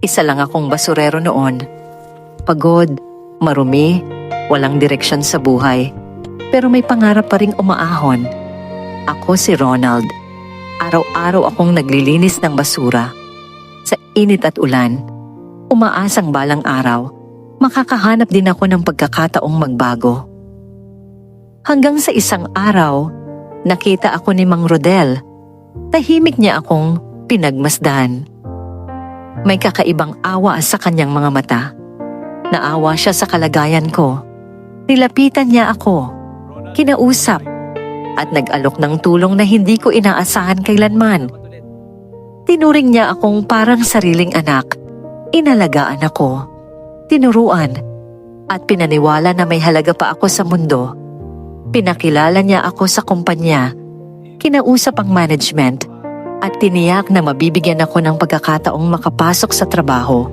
Isa lang akong basurero noon. Pagod, marumi, walang direksyon sa buhay. Pero may pangarap pa ring umaahon. Ako si Ronald. Araw-araw akong naglilinis ng basura. Sa init at ulan, umaasang balang araw, makakahanap din ako ng pagkakataong magbago. Hanggang sa isang araw, nakita ako ni Mang Rodel. Tahimik niya akong pinagmasdan. May kakaibang awa sa kanyang mga mata. Naawa siya sa kalagayan ko. Nilapitan niya ako, kinausap, at nag-alok ng tulong na hindi ko inaasahan kailanman. Tinuring niya akong parang sariling anak. Inalagaan ako, tinuruan, at pinaniwala na may halaga pa ako sa mundo. Pinakilala niya ako sa kumpanya, kinausap ang management, at tiniyak na mabibigyan ako ng pagkakataong makapasok sa trabaho.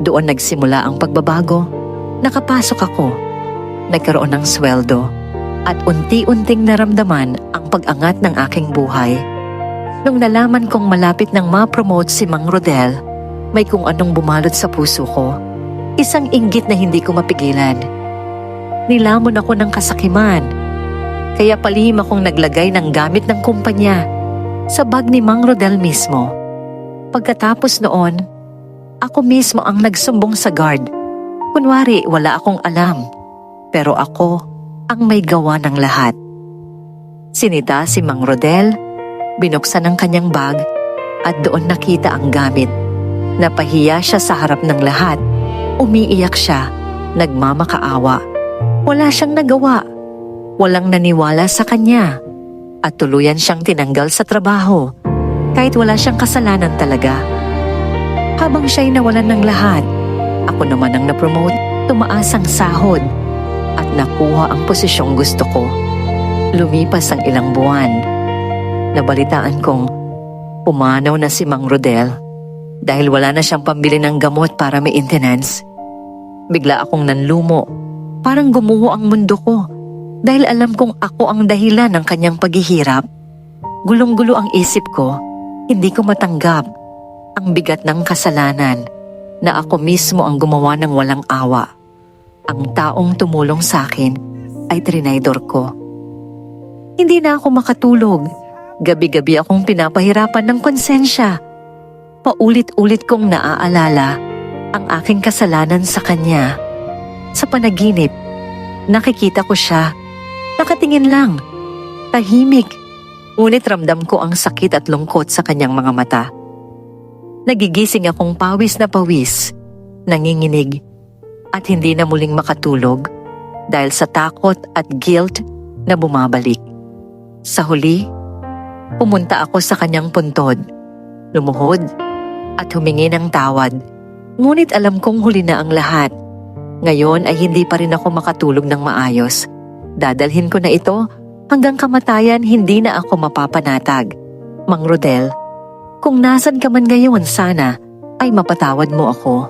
Doon nagsimula ang pagbabago. Nakapasok ako, nagkaroon ng sweldo, at unti-unting naramdaman ang pag-angat ng aking buhay. Nung nalaman kong malapit nang ma-promote si Mang Rodel, may kung anong bumalot sa puso ko. Isang inggit na hindi ko mapigilan. Nilamon ako ng kasakiman, kaya palihim akong naglagay ng gamit ng kumpanya sa bag ni Mang Rodel mismo. Pagkatapos noon, ako mismo ang nagsumbong sa guard. Kunwari wala akong alam, pero ako ang may gawa ng lahat. Sinita si Mang Rodel, binuksan ang kanyang bag at doon nakita ang gamit. Napahiya siya sa harap ng lahat. Umiiyak siya, nagmamakaawa. Wala siyang nagawa. Walang naniwala sa kanya. At tuluyan siyang tinanggal sa trabaho, kahit wala siyang kasalanan talaga. Habang siya'y nawalan ng lahat, ako naman ang na-promote, tumaas ang sahod, at nakuha ang posisyong gusto ko. Lumipas ang ilang buwan. Nabalitaan kong pumanaw na si Mang Rodel dahil wala na siyang pambili ng gamot para maintenance. Bigla akong nanlumo, parang gumuho ang mundo ko. Dahil alam kong ako ang dahilan ng kanyang paghihirap. Gulong-gulo ang isip ko, hindi ko matanggap ang bigat ng kasalanan na ako mismo ang gumawa ng walang awa. Ang taong tumulong sa akin ay trinaydor ko. Hindi na ako makatulog. Gabi-gabi akong pinapahirapan ng konsensya. Paulit-ulit kong naaalala ang aking kasalanan sa kanya. Sa panaginip, nakikita ko siya. Nakatingin lang, tahimik, ngunit ramdam ko ang sakit at lungkot sa kanyang mga mata. Nagigising akong pawis na pawis, nanginginig, at hindi na muling makatulog dahil sa takot at guilt na bumabalik. Sa huli, pumunta ako sa kanyang puntod, lumuhod, at humingi ng tawad. Ngunit alam kong huli na ang lahat. Ngayon ay hindi pa rin ako makatulog ng maayos. Dadalhin ko na ito hanggang kamatayan, hindi na ako mapapanatag. Mang Rodel, kung nasan ka man ngayon, sana ay mapatawad mo ako.